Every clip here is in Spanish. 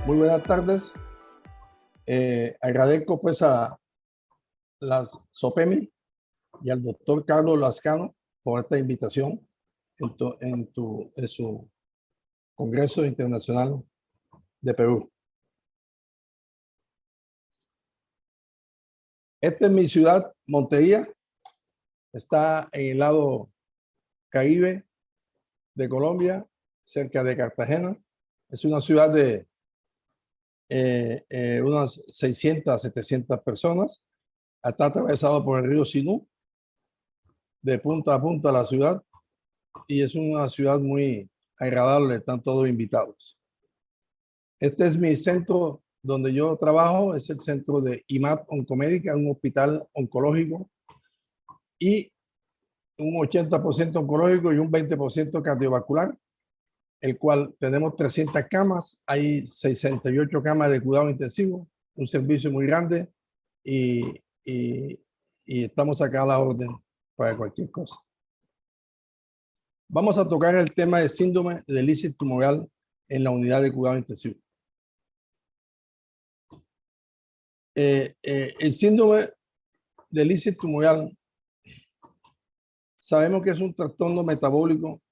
Muy buenas tardes. Agradezco pues a las SOPEMI y al doctor Carlos Lascano por esta invitación en su Congreso Internacional de Perú. Esta es mi ciudad, Montería. Está en el lado Caribe de Colombia, cerca de Cartagena. Es una ciudad de unas 600, 700 personas. Está atravesado por el río Sinú, de punta a punta la ciudad, y es una ciudad muy agradable, están todos invitados. Este es mi centro donde yo trabajo, es el centro de IMAT Oncomédica, un hospital oncológico, y un 80% oncológico y un 20% cardiovascular, el cual tenemos 300 camas, hay 68 camas de cuidado intensivo, un servicio muy grande, y estamos acá a la orden para cualquier cosa. Vamos a tocar el tema de síndrome de lisis tumoral en la unidad de cuidado intensivo. El síndrome de lisis tumoral sabemos que es un trastorno metabólico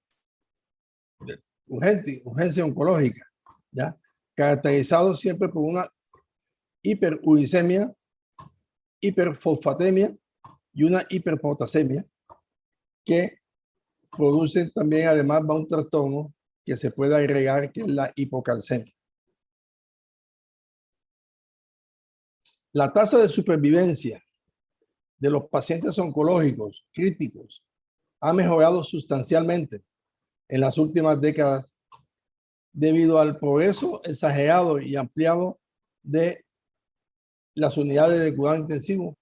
de urgencia oncológica, ¿ya? Caracterizado siempre por una hiperuricemia, hiperfosfatemia y una hiperpotasemia, que producen también además un trastorno que se puede agregar, que es la hipocalcemia. La tasa de supervivencia de los pacientes oncológicos críticos ha mejorado sustancialmente en las últimas décadas debido al progreso exagerado y ampliado de las unidades de cuidado intensivo,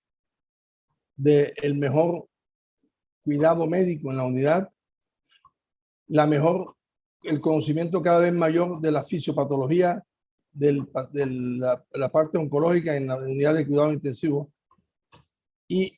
del mejor cuidado médico en la unidad, el conocimiento cada vez mayor de la fisiopatología de la parte oncológica en la unidad de cuidado intensivo. Y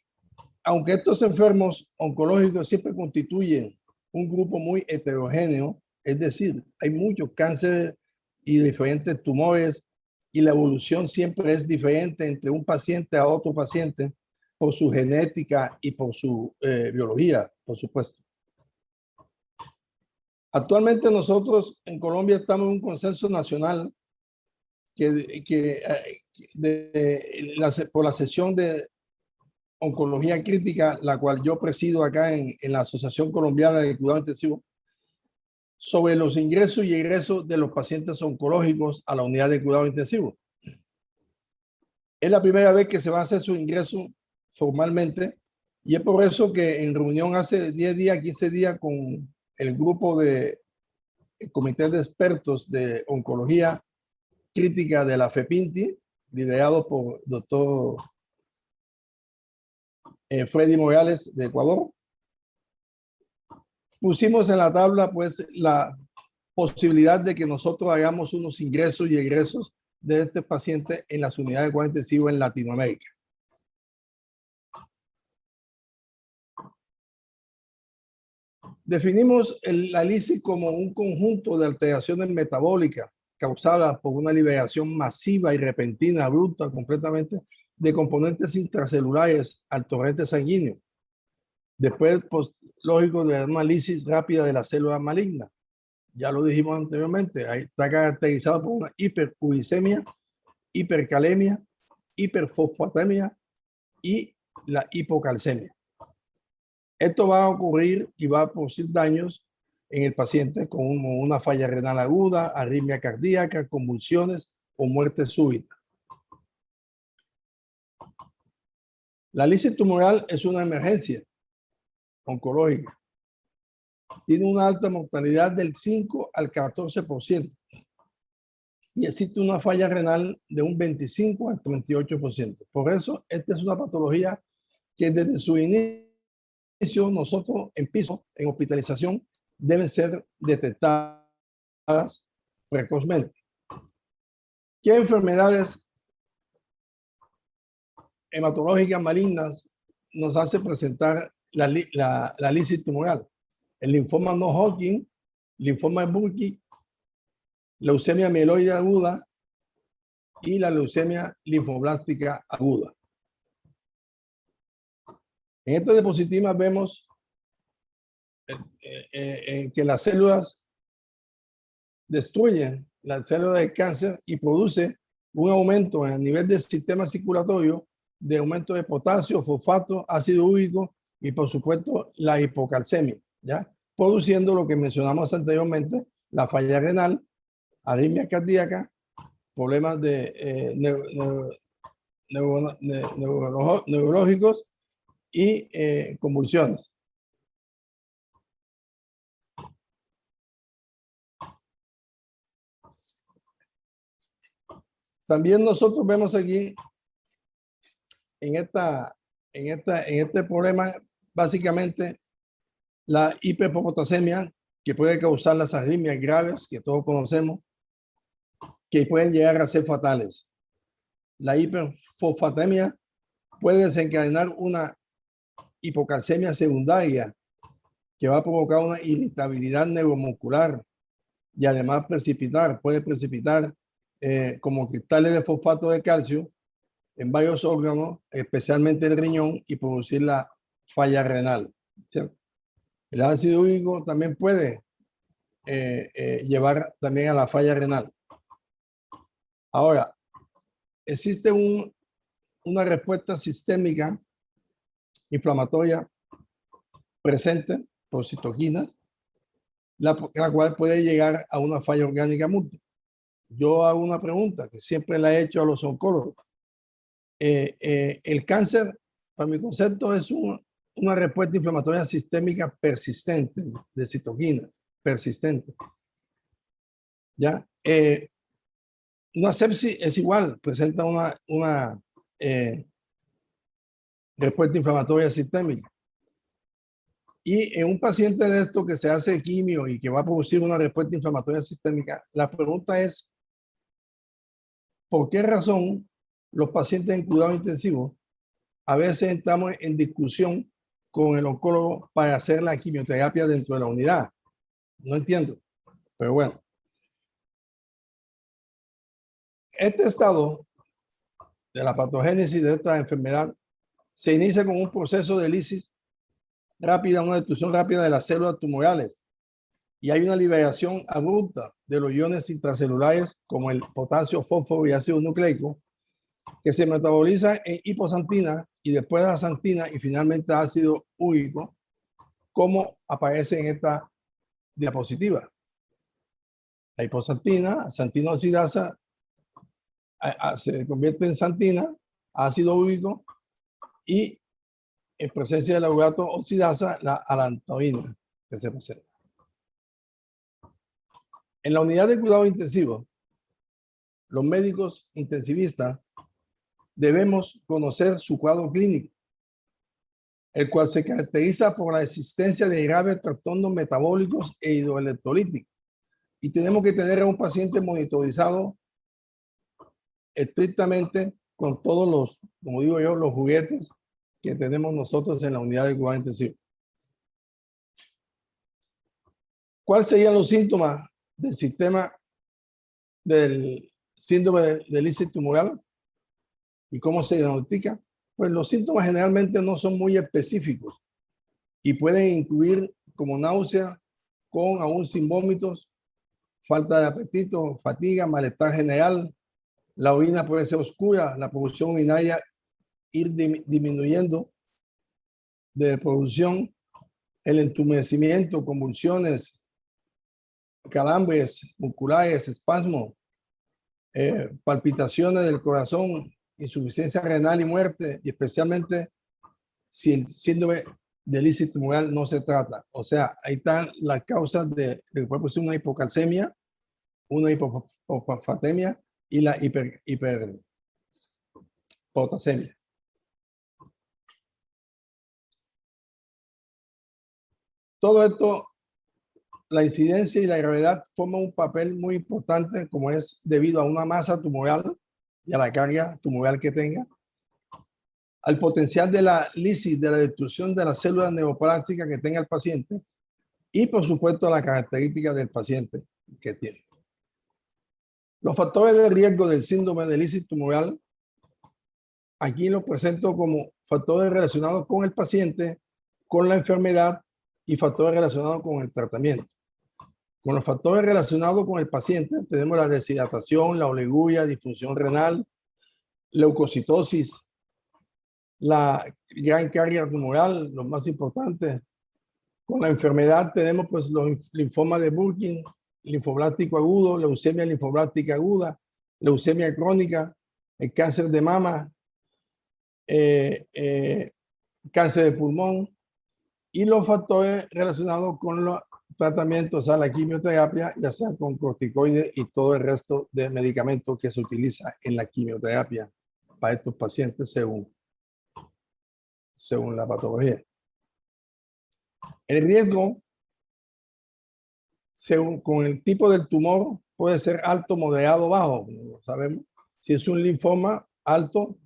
aunque estos enfermos oncológicos siempre constituyen un grupo muy heterogéneo, es decir, hay muchos cánceres y diferentes tumores, y la evolución siempre es diferente entre un paciente a otro paciente por su genética y por su biología, por supuesto. Actualmente nosotros en Colombia estamos en un consenso nacional por la sesión de oncología crítica, la cual yo presido acá en la Asociación Colombiana de Cuidado Intensivo, sobre los ingresos y egresos de los pacientes oncológicos a la unidad de cuidado intensivo. Es la primera vez que se va a hacer su ingreso formalmente, y es por eso que en reunión hace 10 días, 15 días con el grupo de el comité de expertos de oncología crítica de la FEPINTI, liderado por doctor Freddy Morales de Ecuador, pusimos en la tabla pues la posibilidad de que nosotros hagamos unos ingresos y egresos de este paciente en las unidades de cuidado intensivo en Latinoamérica. Definimos la lisis como un conjunto de alteraciones metabólicas causadas por una liberación masiva y repentina, abrupta, completamente, de componentes intracelulares al torrente sanguíneo, después, pues, lógico, de una lisis rápida de la célula maligna. Ya lo dijimos anteriormente, ahí está caracterizado por una hiperuricemia, hipercalemia, hiperfosfatemia y la hipocalcemia. Esto va a ocurrir y va a producir daños en el paciente con una falla renal aguda, arritmia cardíaca, convulsiones o muerte súbita. La lisis tumoral es una emergencia oncológica. Tiene una alta mortalidad del 5 al 14%. Y existe una falla renal de un 25 al 38%. Por eso, esta es una patología que desde su inicio, nosotros en piso, en hospitalización, deben ser detectadas precozmente. ¿Qué enfermedades hematológicas malignas nos hace presentar la lisis tumoral? El linfoma no Hodgkin, linfoma de Burkitt, leucemia mieloide aguda y la leucemia linfoblástica aguda. En esta diapositiva vemos que las células destruyen las células de cáncer y produce un aumento en el nivel del sistema circulatorio, de aumento de potasio, fosfato, ácido úrico y por supuesto la hipocalcemia, ¿ya? Produciendo lo que mencionamos anteriormente, la falla renal, arritmia cardíaca, problemas de neurológicos y convulsiones. También nosotros vemos aquí en este problema básicamente la hiperpotasemia, que puede causar las arritmias graves que todos conocemos, que pueden llegar a ser fatales. La hiperfosfatemia puede desencadenar una hipocalcemia secundaria que va a provocar una irritabilidad neuromuscular y además puede precipitar como cristales de fosfato de calcio en varios órganos, especialmente el riñón, y producir la falla renal, ¿cierto? El ácido úrico también puede llevar también a la falla renal. Ahora, existe una respuesta sistémica inflamatoria presente por citoquinas, la cual puede llegar a una falla orgánica múltiple. Yo hago una pregunta que siempre la he hecho a los oncólogos. El cáncer, para mi concepto, es una respuesta inflamatoria sistémica persistente de citoquinas, persistente. ¿Ya? Una sepsis es igual, presenta una respuesta inflamatoria sistémica. Y en un paciente de esto que se hace quimio y que va a producir una respuesta inflamatoria sistémica, la pregunta es, ¿por qué razón los pacientes en cuidado intensivo a veces entramos en discusión con el oncólogo para hacer la quimioterapia dentro de la unidad? No entiendo, pero bueno. Este estado de la patogénesis de esta enfermedad se inicia con un proceso de lisis rápida, una destrucción rápida de las células tumorales, y hay una liberación abrupta de los iones intracelulares como el potasio, fósforo y ácido nucleico, que se metaboliza en hiposantina y después a santina y finalmente ácido úrico, como aparece en esta diapositiva. La hiposantina, santina oxidasa, se convierte en santina, ácido úrico, y en presencia de la urato oxidasa, la alantoína que se presenta. En la unidad de cuidado intensivo, los médicos intensivistas debemos conocer su cuadro clínico, el cual se caracteriza por la existencia de graves trastornos metabólicos e hidroelectrolíticos. Y tenemos que tener a un paciente monitorizado estrictamente con todos los, como digo yo, los juguetes que tenemos nosotros en la unidad de cuidado intensivo. ¿Cuáles serían los síntomas del sistema del síndrome de lisis tumoral y cómo se diagnostica? Pues los síntomas generalmente no son muy específicos y pueden incluir como náusea con aún sin vómitos, falta de apetito, fatiga, malestar general. La orina puede ser oscura, la producción urinaria ir disminuyendo de producción, el entumecimiento, convulsiones, calambres musculares, espasmo, palpitaciones del corazón, insuficiencia renal y muerte, y especialmente si el síndrome de lisis tumoral no se trata. O sea, ahí están las causas de que puede ser una hipocalcemia, una hipofosfatemia y la hiperpotasemia. Todo esto, la incidencia y la gravedad forman un papel muy importante, como es debido a una masa tumoral y a la carga tumoral que tenga, al potencial de la lisis, de la destrucción de las células neoplásticas que tenga el paciente y por supuesto a la característica del paciente que tiene. Los factores de riesgo del síndrome de lisis tumoral, aquí los presento como factores relacionados con el paciente, con la enfermedad y factores relacionados con el tratamiento. Con los factores relacionados con el paciente tenemos la deshidratación, la oliguria, disfunción renal, leucocitosis, la gran carga tumoral, los más importantes. Con la enfermedad tenemos pues los linfomas de Burkitt, linfoblástico agudo, leucemia linfoblástica aguda, leucemia crónica, el cáncer de mama, cáncer de pulmón y los factores relacionados con los tratamientos, o sea, la quimioterapia, ya sea con corticoides y todo el resto de medicamentos que se utiliza en la quimioterapia para estos pacientes según la patología. El riesgo, según con el tipo del tumor, puede ser alto, moderado, bajo, como lo sabemos. Si es un linfoma alto,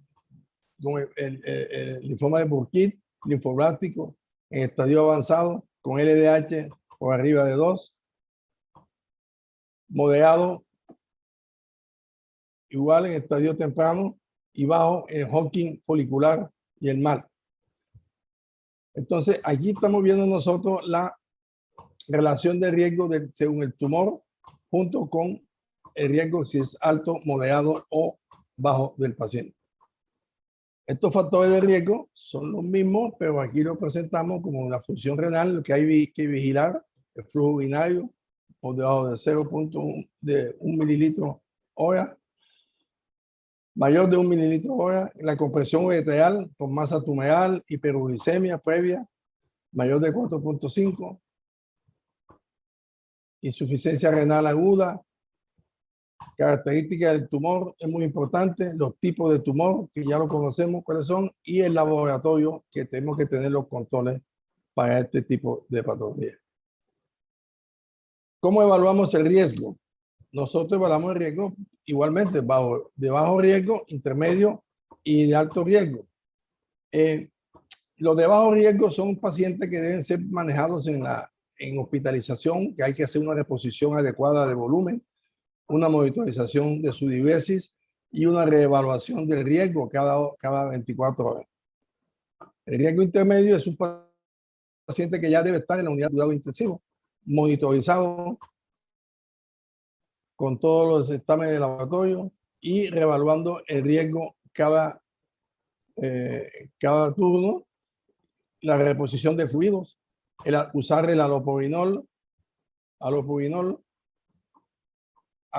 con el linfoma de Burkitt, linfoblástico, en estadio avanzado, con LDH por arriba de 2. Moderado, igual en estadio temprano, y bajo en Hodgkin folicular y el mal. Entonces, aquí estamos viendo nosotros la relación de riesgo según el tumor, junto con el riesgo si es alto, moderado o bajo del paciente. Estos factores de riesgo son los mismos, pero aquí lo presentamos como la función renal, lo que hay que vigilar, el flujo urinario por debajo de 0.1 de 1 mililitro hora, mayor de 1 mililitro hora, la compresión ureteral por masa tumoral, hiperuricemia previa, mayor de 4.5, insuficiencia renal aguda. Características del tumor es muy importante, los tipos de tumor, que ya lo conocemos cuáles son, y el laboratorio, que tenemos que tener los controles para este tipo de patología. ¿Cómo evaluamos el riesgo? Nosotros evaluamos el riesgo igualmente de bajo riesgo, intermedio y de alto riesgo. Los de bajo riesgo son pacientes que deben ser manejados en hospitalización, que hay que hacer una reposición adecuada de volumen, una monitorización de su diuresis y una reevaluación del riesgo cada 24 horas. El riesgo intermedio es un paciente que ya debe estar en la unidad de cuidado intensivo, monitorizado con todos los exámenes de laboratorio y reevaluando el riesgo cada turno, la reposición de fluidos, usar el alopurinol.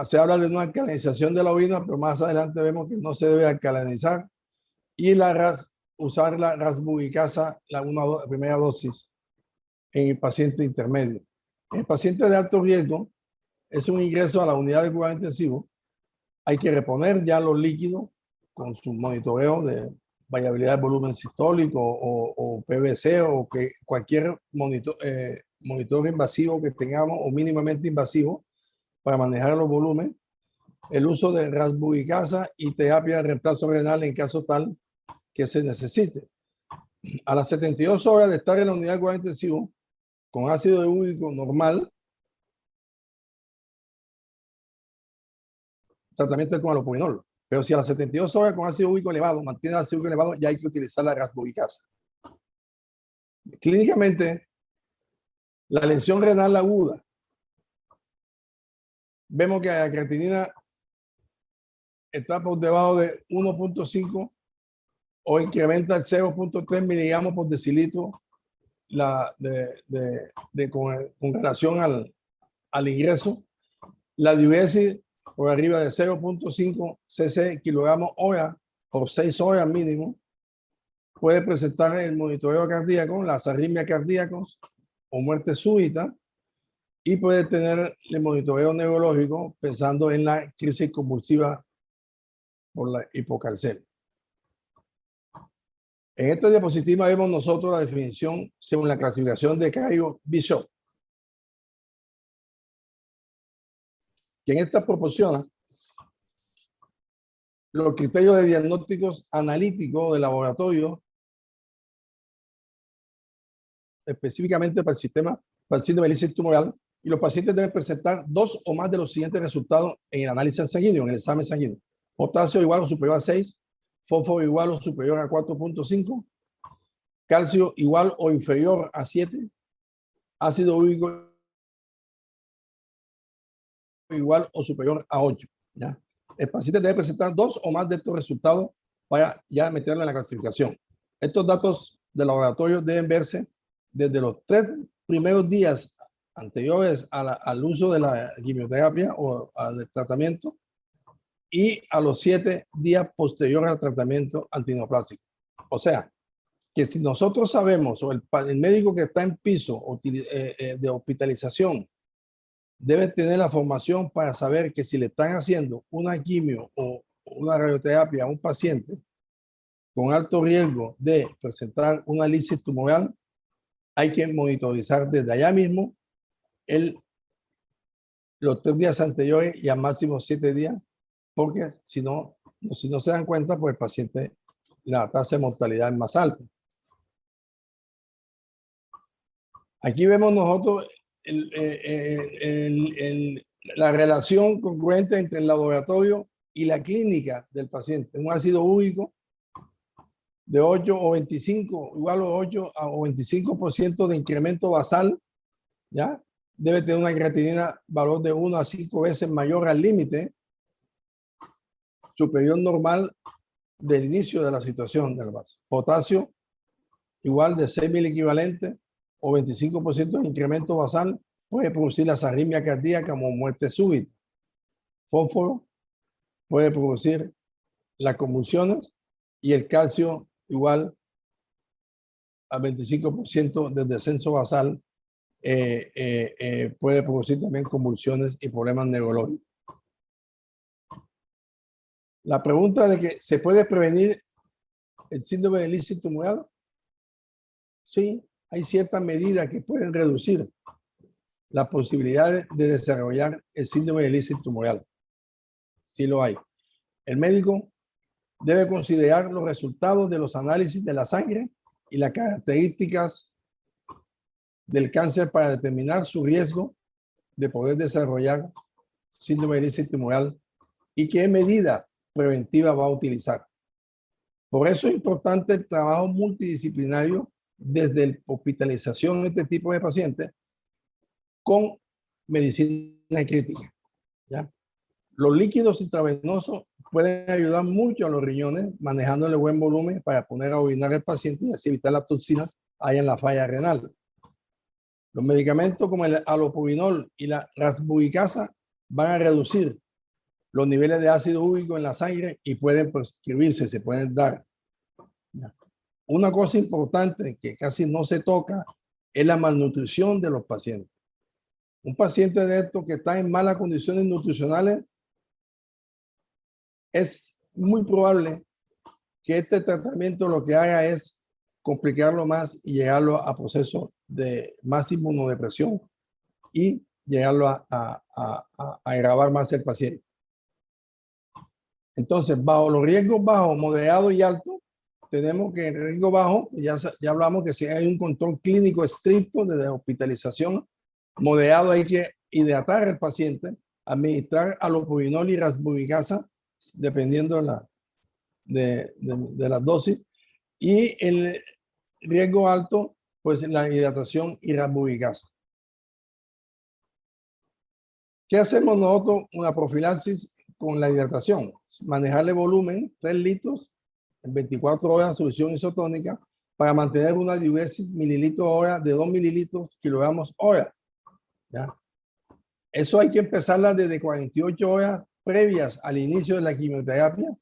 Se habla de una alcalinización de la orina, pero más adelante vemos que no se debe alcalinizar. Y usar la rasburicasa, la primera dosis en el paciente intermedio. En el paciente de alto riesgo, es un ingreso a la unidad de cuidado intensivo. Hay que reponer ya los líquidos con su monitoreo de variabilidad de volumen sistólico o PVC o que cualquier monitor invasivo que tengamos o mínimamente invasivo para manejar los volúmenes, el uso de rasburicasa y terapia de reemplazo renal en caso tal que se necesite. A las 72 horas de estar en la unidad de cuidado intensivo con ácido úrico normal, tratamiento con alopurinol. Pero si a las 72 horas con ácido úrico elevado, mantiene el ácido úrico elevado, ya hay que utilizar la rasburicasa. Clínicamente, la lesión renal aguda, vemos que la creatinina está por debajo de 1.5 o incrementa el 0.3 miligramos por decilitro con relación al ingreso. La diuresis por arriba de 0.5 cc kilogramos hora por 6 horas mínimo puede presentar el monitoreo cardíaco, las arritmias cardíacas o muerte súbita, y puede tener el monitoreo neurológico pensando en la crisis convulsiva por la hipocalcemia. En esta diapositiva vemos nosotros la definición según la clasificación de Cairo Bishop, que en esta proporciona los criterios de diagnósticos analíticos de laboratorio específicamente para el síndrome de lisis tumoral, Y los pacientes deben presentar 2 o más de los siguientes resultados en el análisis sanguíneo, en el examen sanguíneo. Potasio igual o superior a 6, fósforo igual o superior a 4.5, calcio igual o inferior a 7, ácido úrico igual o superior a 8. ¿Ya? El paciente debe presentar 2 o más de estos resultados para ya meterlo en la clasificación. Estos datos de laboratorio deben verse desde los 3 primeros días anteriores al uso de la quimioterapia o al tratamiento y a los 7 días posteriores al tratamiento antineoplásico. O sea, que si nosotros sabemos, o el médico que está en piso de hospitalización debe tener la formación para saber que si le están haciendo una quimio o una radioterapia a un paciente con alto riesgo de presentar una lisis tumoral, hay que monitorizar desde allá mismo los 3 días anteriores y al máximo 7 días, porque si no se dan cuenta, pues el paciente, la tasa de mortalidad es más alta. Aquí vemos nosotros la relación congruente entre el laboratorio y la clínica del paciente. Un ácido úrico de 8 o 25, igual o 8 o 25% de incremento basal, ¿ya? Debe tener una creatinina valor de 1 a 5 veces mayor al límite superior normal del inicio de la situación del base. Potasio igual de 6.000 equivalentes o 25% de incremento basal puede producir las arritmias cardíacas como muerte súbita. Fósforo puede producir las convulsiones y el calcio igual a 25% de descenso basal puede producir también convulsiones y problemas neurológicos. La pregunta de que ¿se puede prevenir el síndrome de lisis tumoral? Sí, hay ciertas medidas que pueden reducir las posibilidades de desarrollar el síndrome de lisis tumoral. Sí lo hay. El médico debe considerar los resultados de los análisis de la sangre y las características del cáncer para determinar su riesgo de poder desarrollar síndrome de lisis tumoral y qué medida preventiva va a utilizar. Por eso es importante el trabajo multidisciplinario desde la hospitalización de este tipo de pacientes con medicina crítica. ¿Ya? Los líquidos intravenosos pueden ayudar mucho a los riñones manejándole buen volumen para poner a orinar al paciente y así evitar las toxinas ahí en la falla renal. Los medicamentos como el allopurinol y la rasburicasa van a reducir los niveles de ácido úrico en la sangre y pueden prescribirse, se pueden dar. Una cosa importante que casi no se toca es la malnutrición de los pacientes. Un paciente de estos que está en malas condiciones nutricionales, es muy probable que este tratamiento lo que haga es complicarlo más y llegarlo a procesos de más inmunodepresión y llegarlo a agravar más el paciente. Entonces, bajo los riesgos bajos, moderados y altos, tenemos que en riesgo bajo, ya hablamos que si hay un control clínico estricto de hospitalización, moderado hay que hidratar al paciente, administrar allopurinol y rasburicasa, dependiendo de la dosis, y el riesgo alto, pues la hidratación y rasburicasa. ¿Qué hacemos nosotros? Una profilaxis con la hidratación, manejarle volumen, 3 litros en 24 horas, solución isotónica, para mantener una diuresis mililitros hora de 2 mililitros kilogramos hora. ¿Ya? Eso hay que empezarla desde 48 horas previas al inicio de la quimioterapia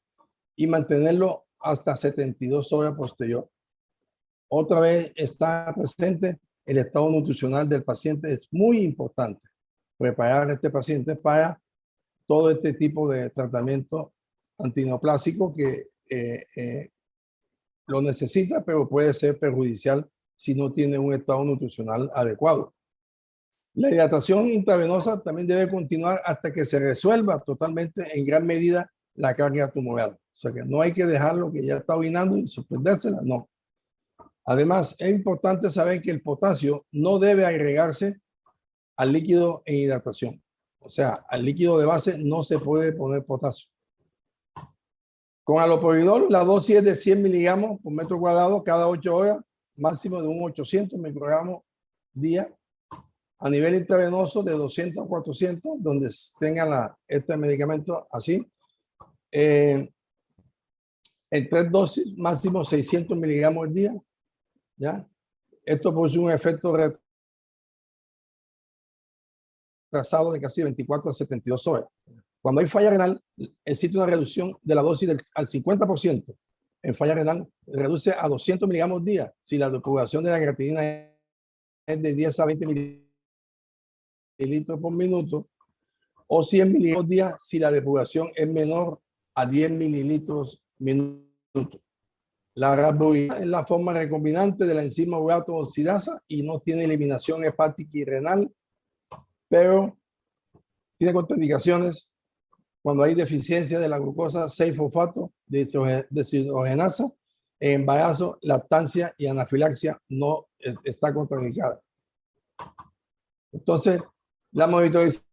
y mantenerlo hasta 72 horas posterior. Otra vez está presente el estado nutricional del paciente. Es muy importante preparar a este paciente para todo este tipo de tratamiento antineoplásico que lo necesita, pero puede ser perjudicial si no tiene un estado nutricional adecuado. La hidratación intravenosa también debe continuar hasta que se resuelva totalmente en gran medida la carga tumoral. O sea que no hay que dejarlo que ya está orinando y suspendérsela, no. Además, es importante saber que el potasio no debe agregarse al líquido en hidratación. O sea, al líquido de base no se puede poner potasio. Con alopuridol, la dosis es de 100 miligramos por metro cuadrado cada 8 horas, máximo de un 800 microgramos día. A nivel intravenoso de 200 a 400, donde tengan este medicamento así. En 3 dosis, máximo 600 miligramos al día. ¿Ya? Esto produce un efecto retrasado de casi 24 a 72 horas. Cuando hay falla renal, existe una reducción de la dosis al 50%. En falla renal, reduce a 200 miligramos al día si la depuración de la creatinina es de 10 a 20 mililitros por minuto, o 100 miligramos al día si la depuración es menor a 10 mililitros minuto. La rasburicasa es la forma recombinante de la enzima urato oxidasa y no tiene eliminación hepática y renal, pero tiene contraindicaciones cuando hay deficiencia de la glucosa 6-fosfato deshidrogenasa, en embarazo, lactancia y anafilaxia no está contraindicada. Entonces, la monitorización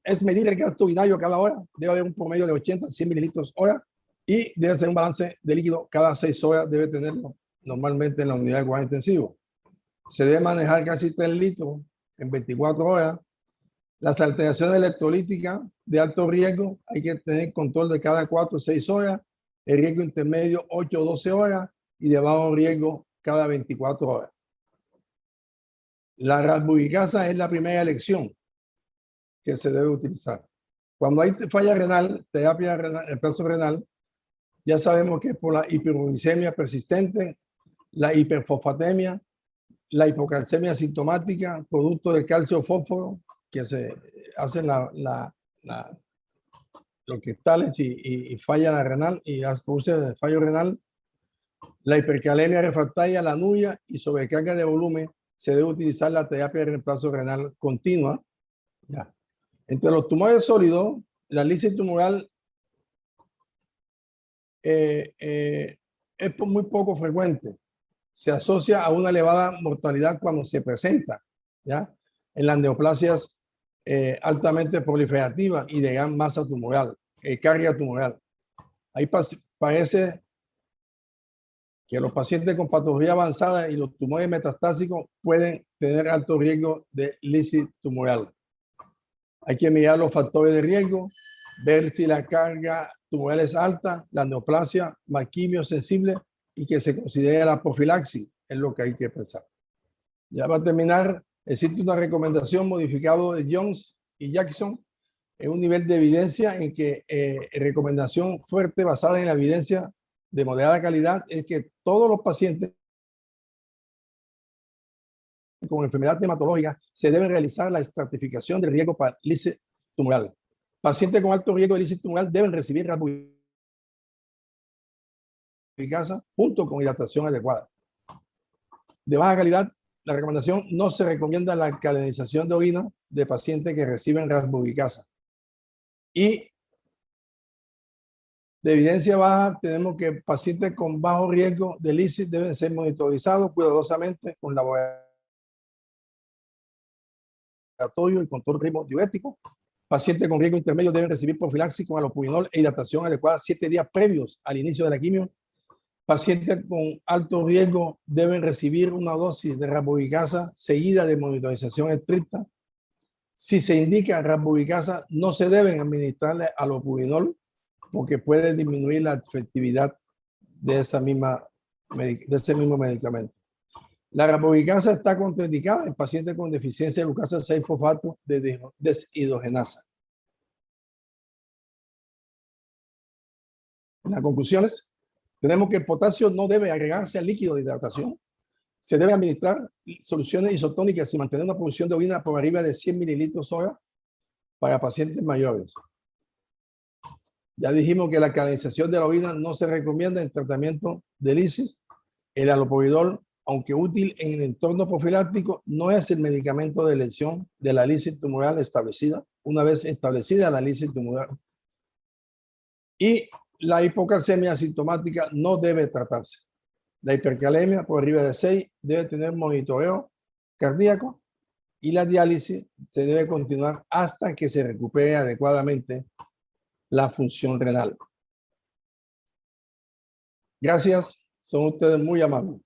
es medir el gasto urinario cada hora. Debe haber un promedio de 80 a 100 mililitros hora y debe ser un balance de líquido cada 6 horas. Debe tenerlo normalmente en la unidad de cuidado intensivo. Se debe manejar casi 3 litros en 24 horas. Las alteraciones electrolíticas de alto riesgo hay que tener control de cada 4 o 6 horas. El riesgo intermedio 8 o 12 horas y de bajo riesgo cada 24 horas. La rasburicasa es la primera elección que se debe utilizar. Cuando hay falla renal, terapia renal, reemplazo renal, ya sabemos que es por la hiperuricemia persistente, la hiperfosfatemia, la hipocalcemia sintomática, producto del calcio fósforo, que se hacen los cristales y falla la renal y produce fallo renal, la hipercalemia refractaria, la anuria y sobrecarga de volumen. Se debe utilizar la terapia de reemplazo renal continua. Ya. Entre los tumores sólidos, la lisis tumoral es muy poco frecuente. Se asocia a una elevada mortalidad cuando se presenta, ¿ya? En las neoplasias altamente proliferativas y de gran masa tumoral, carga tumoral. Ahí parece que los pacientes con patología avanzada y los tumores metastásicos pueden tener alto riesgo de lisis tumoral. Hay que mirar los factores de riesgo, ver si la carga tumoral es alta, la neoplasia, más quimio sensible y que se considere la profilaxis, es lo que hay que pensar. Ya va a terminar, existe una recomendación modificada de Jones y Jackson en un nivel de evidencia en que recomendación fuerte basada en la evidencia de moderada calidad es que todos los pacientes con enfermedad hematológica se debe realizar la estratificación del riesgo para lisis tumoral. Pacientes con alto riesgo de lisis tumoral deben recibir rasburicasa junto con hidratación adecuada. De baja calidad, la recomendación no se recomienda la alcalinización de orina de pacientes que reciben rasburicasa. Y de evidencia baja, tenemos que pacientes con bajo riesgo de lisis deben ser monitorizados cuidadosamente con laboratorio y control ritmo diurético. Pacientes con riesgo intermedio deben recibir profilaxis con alopurinol e hidratación adecuada 7 días previos al inicio de la quimio. Pacientes con alto riesgo deben recibir una dosis de rasburicasa seguida de monitorización estricta. Si se indica rasburicasa, no se deben administrarle alopurinol porque puede disminuir la efectividad de ese mismo medicamento. La rasburicasa está contraindicada en pacientes con deficiencia de glucosa 6-fosfato deshidrogenasa. En las conclusiones, tenemos que el potasio no debe agregarse al líquido de hidratación. Se debe administrar soluciones isotónicas y mantener una producción de orina por arriba de 100 mililitros hora para pacientes mayores. Ya dijimos que la canalización de la orina no se recomienda en tratamiento de lisis. El alopuridol, aunque útil en el entorno profiláctico, no es el medicamento de elección de la lisis tumoral establecida, una vez establecida la lisis tumoral. Y la hipocalcemia asintomática no debe tratarse. La hipercalemia por arriba de 6 debe tener monitoreo cardíaco y la diálisis se debe continuar hasta que se recupere adecuadamente la función renal. Gracias, son ustedes muy amables.